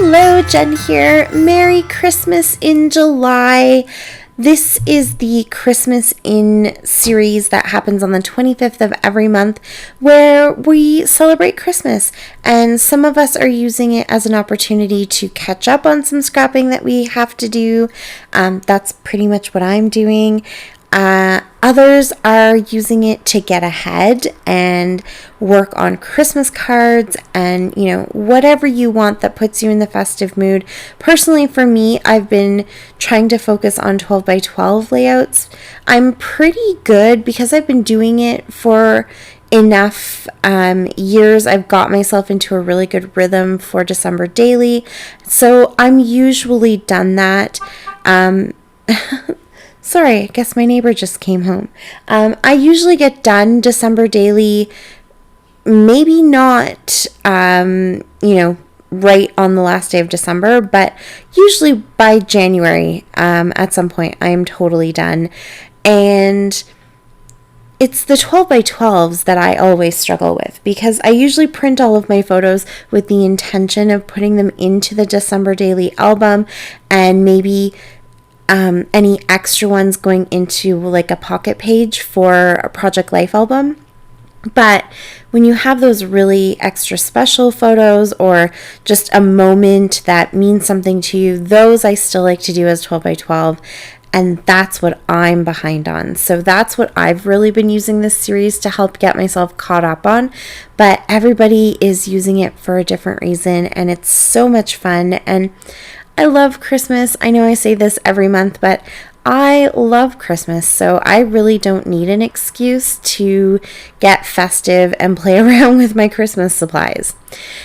Hello, Jen here. Merry Christmas in July. This is the Christmas in series that happens on the 25th of every month where we celebrate Christmas. And some of us are using it as an opportunity to catch up on some scrapping that we have to do. That's pretty much what I'm doing. Others are using it to get ahead and work on Christmas cards and, whatever you want that puts you in the festive mood. Personally, for me, I've been trying to focus on 12 by 12 layouts. I'm pretty good because I've been doing it for enough years. I've got myself into a really good rhythm for December daily. So I'm usually done that. Sorry, I guess my neighbor just came home. I usually get done December daily, maybe not, right on the last day of December, but usually by January, at some point, I am totally done. And it's the 12 by 12s that I always struggle with because I usually print all of my photos with the intention of putting them into the December daily album and maybe any extra ones going into like a pocket page for a Project Life album. But when you have those really extra special photos or just a moment that means something to you, those I still like to do as 12 by 12. And that's what I'm behind on. So that's what I've really been using this series to help get myself caught up on. But everybody is using it for a different reason. And it's so much fun. And I love Christmas. I know I say this every month, but I love Christmas, so I really don't need an excuse to get festive and play around with my Christmas supplies.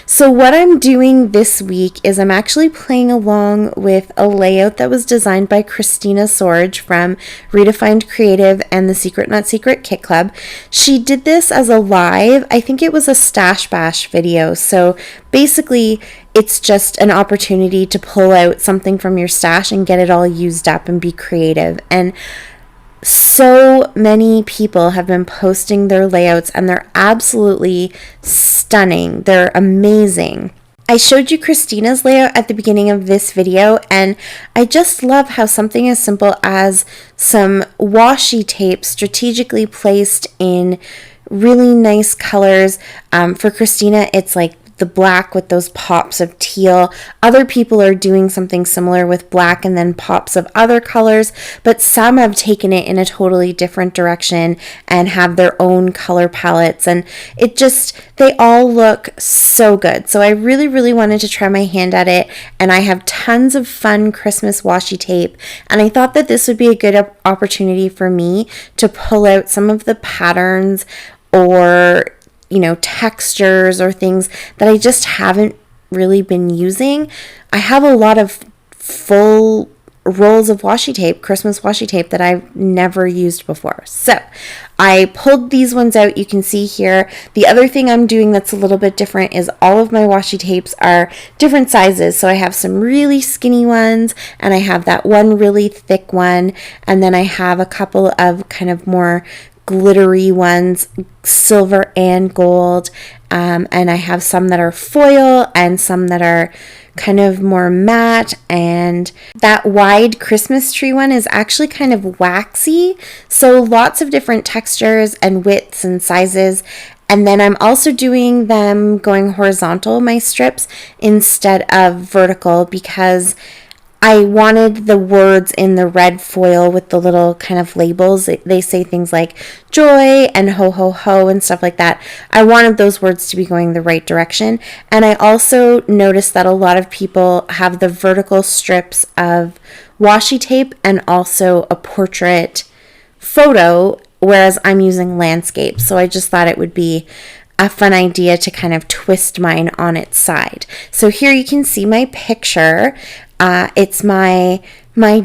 So what I'm doing this week is I'm actually playing along with a layout that was designed by Christina Sorge from Redefined Creative and the Secret Not Secret Kit Club. She did this as a live, I think it was a Stash Bash video. So basically it's just an opportunity to pull out something from your stash and get it all used up and be creative. And so many people have been posting their layouts and they're absolutely stunning. They're amazing. I showed you Christina's layout at the beginning of this video, and I just love how something as simple as some washi tape strategically placed in really nice colors. For Christina, it's like the black with those pops of teal. Other people are doing something similar with black and then pops of other colors, but some have taken it in a totally different direction and have their own color palettes, and they all look so good. So I really, really wanted to try my hand at it, and I have tons of fun Christmas washi tape, and I thought that this would be a good opportunity for me to pull out some of the patterns or textures or things that I just haven't really been using. I have a lot of full rolls of washi tape, Christmas washi tape, that I've never used before. So I pulled these ones out. You can see here. The other thing I'm doing that's a little bit different is all of my washi tapes are different sizes. So I have some really skinny ones, and I have that one really thick one, and then I have a couple of kind of more glittery ones, silver and gold, and I have some that are foil and some that are kind of more matte, and that wide Christmas tree one is actually kind of waxy, so lots of different textures and widths and sizes. And then I'm also doing them going horizontal, my strips, instead of vertical, because I wanted the words in the red foil with the little kind of labels. They say things like joy and ho ho ho and stuff like that. I wanted those words to be going the right direction. And I also noticed that a lot of people have the vertical strips of washi tape and also a portrait photo, whereas I'm using landscape. So I just thought it would be a fun idea to kind of twist mine on its side. So here you can see my picture. It's my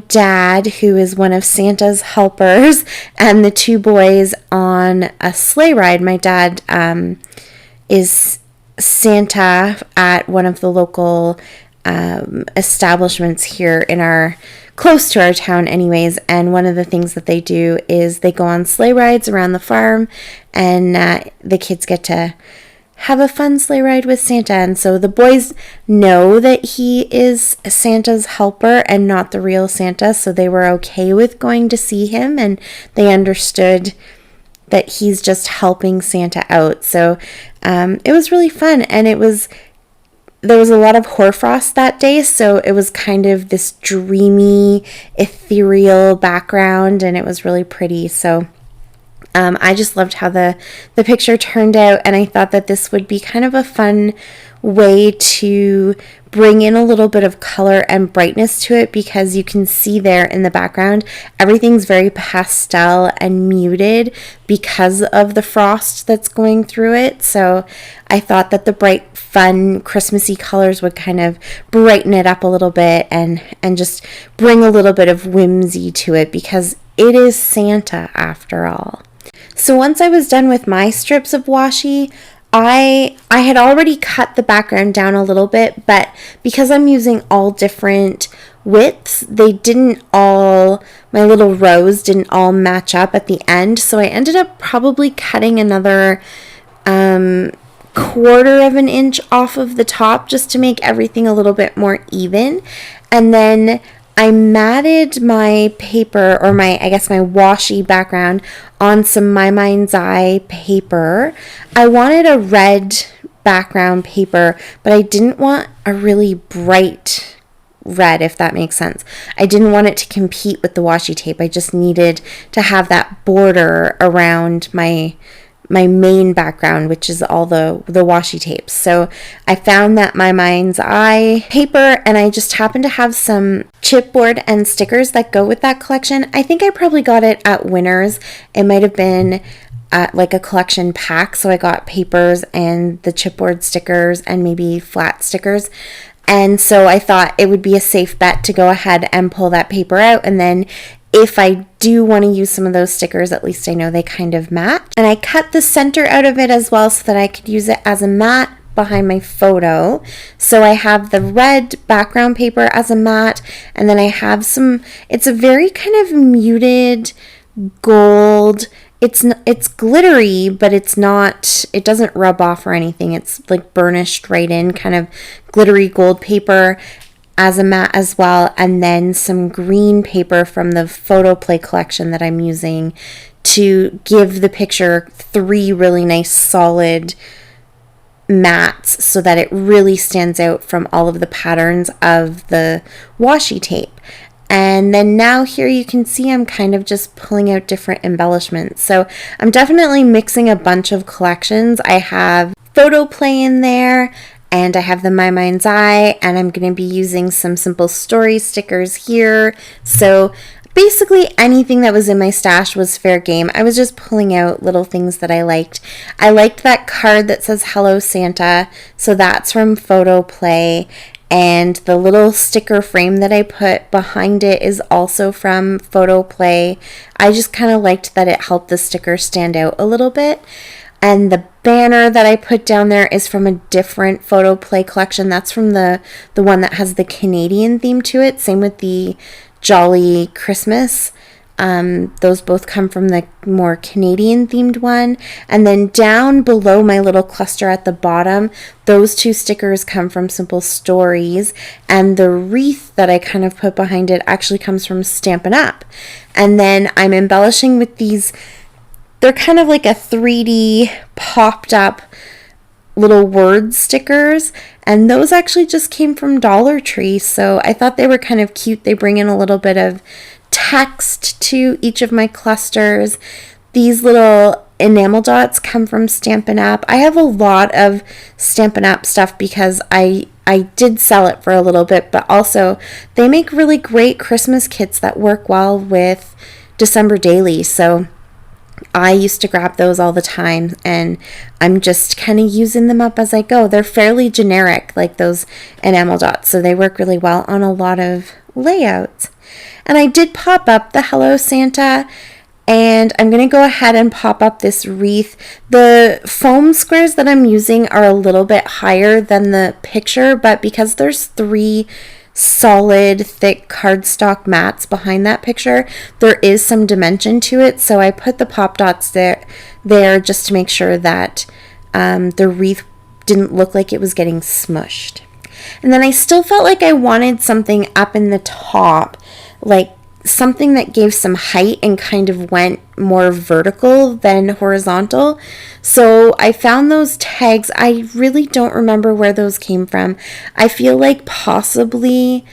dad, who is one of Santa's helpers, and the two boys on a sleigh ride. My dad is Santa at one of the local establishments here in our close to our town anyways, and one of the things that they do is they go on sleigh rides around the farm, and the kids get to have a fun sleigh ride with Santa. And so the boys know that he is Santa's helper and not the real Santa, so they were okay with going to see him, and they understood that he's just helping Santa out. So it was really fun, and there was a lot of hoarfrost that day, so it was kind of this dreamy, ethereal background, and it was really pretty. So I just loved how the picture turned out, and I thought that this would be kind of a fun way to bring in a little bit of color and brightness to it, because you can see there in the background everything's very pastel and muted because of the frost that's going through it. So I thought that the bright, fun, Christmassy colors would kind of brighten it up a little bit and just bring a little bit of whimsy to it, because it is Santa after all. So once I was done with my strips of washi, I had already cut the background down a little bit, but because I'm using all different widths, my little rows didn't all match up at the end. So I ended up probably cutting another quarter of an inch off of the top just to make everything a little bit more even. And then I matted my paper, or my washi background, on some My Mind's Eye paper. I wanted a red background paper, but I didn't want a really bright red, if that makes sense. I didn't want it to compete with the washi tape. I just needed to have that border around my main background, which is all the washi tapes. So I found that My Mind's Eye paper, and I just happened to have some chipboard and stickers that go with that collection. I think I probably got it at Winners. It might have been like a collection pack, so I got papers and the chipboard stickers and maybe flat stickers. And so I thought it would be a safe bet to go ahead and pull that paper out, and then if I do want to use some of those stickers, at least I know they kind of match. And I cut the center out of it as well so that I could use it as a mat behind my photo. So I have the red background paper as a mat, and then I have it's a very kind of muted gold. It's glittery, but it doesn't rub off or anything. It's like burnished right in, kind of glittery gold paper as a mat as well, and then some green paper from the photo play collection that I'm using to give the picture 3 really nice solid mats so that it really stands out from all of the patterns of the washi tape. And then now here you can see I'm kind of just pulling out different embellishments. So I'm definitely mixing a bunch of collections. I have photo play in there, and I have the My Mind's Eye, and I'm going to be using some simple story stickers here. So basically anything that was in my stash was fair game. I was just pulling out little things that I liked. I liked that card that says Hello Santa, so that's from Photo Play. And the little sticker frame that I put behind it is also from Photo Play. I just kind of liked that it helped the sticker stand out a little bit. And the banner that I put down there is from a different Photo Play collection. That's from the one that has the Canadian theme to it. Same with the Jolly Christmas. Those both come from the more Canadian themed one. And then down below my little cluster at the bottom, those 2 stickers come from Simple Stories. And the wreath that I kind of put behind it actually comes from Stampin' Up. And then I'm embellishing with these. They're kind of like a 3D popped up little word stickers, and those actually just came from Dollar Tree, so I thought they were kind of cute. They bring in a little bit of text to each of my clusters. These little enamel dots come from Stampin' Up. I have a lot of Stampin' Up stuff because I did sell it for a little bit, but also they make really great Christmas kits that work well with December Daily, so I used to grab those all the time, and I'm just kind of using them up as I go. They're fairly generic, like those enamel dots, so they work really well on a lot of layouts. And I did pop up the Hello Santa, and I'm going to go ahead and pop up this wreath. The foam squares that I'm using are a little bit higher than the picture, but because there's 3 solid thick cardstock mats behind that picture, there is some dimension to it, so I put the pop dots there just to make sure that the wreath didn't look like it was getting smushed. And then I still felt like I wanted something up in the top, like something that gave some height and kind of went more vertical than horizontal. So I found those tags. I really don't remember where those came from. I feel like possibly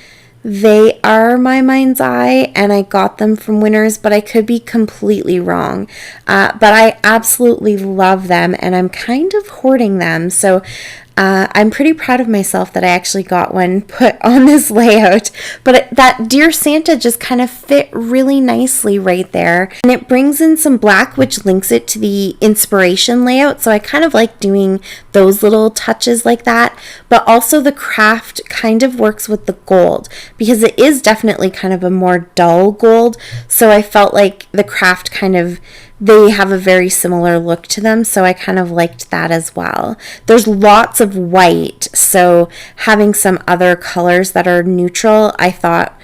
they are my mind's eye and I got them from Winners, but I could be completely wrong. But I absolutely love them and I'm kind of hoarding them. So I'm pretty proud of myself that I actually got one put on this layout. But that Dear Santa just kind of fit really nicely right there. And it brings in some black, which links it to the inspiration layout. So I kind of like doing those little touches like that. But also the craft kind of works with the gold because it is definitely kind of a more dull gold. So I felt like the craft kind of, they have a very similar look to them, so I kind of liked that as well. There's lots of white, so having some other colors that are neutral, I thought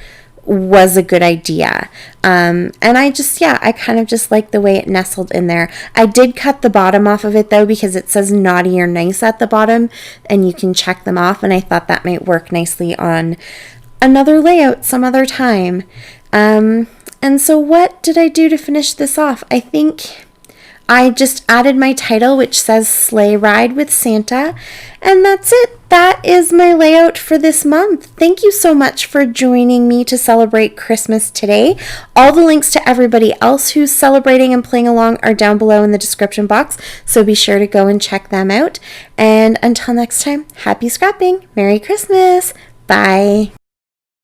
was a good idea. And I kind of just like the way it nestled in there. I did cut the bottom off of it though, because it says naughty or nice at the bottom, and you can check them off, and I thought that might work nicely on another layout some other time. And so what did I do to finish this off? I think I just added my title, which says Sleigh Ride with Santa, and that's it. That is my layout for this month. Thank you so much for joining me to celebrate Christmas today. All the links to everybody else who's celebrating and playing along are down below in the description box, so be sure to go and check them out. And until next time, happy scrapping. Merry Christmas. Bye.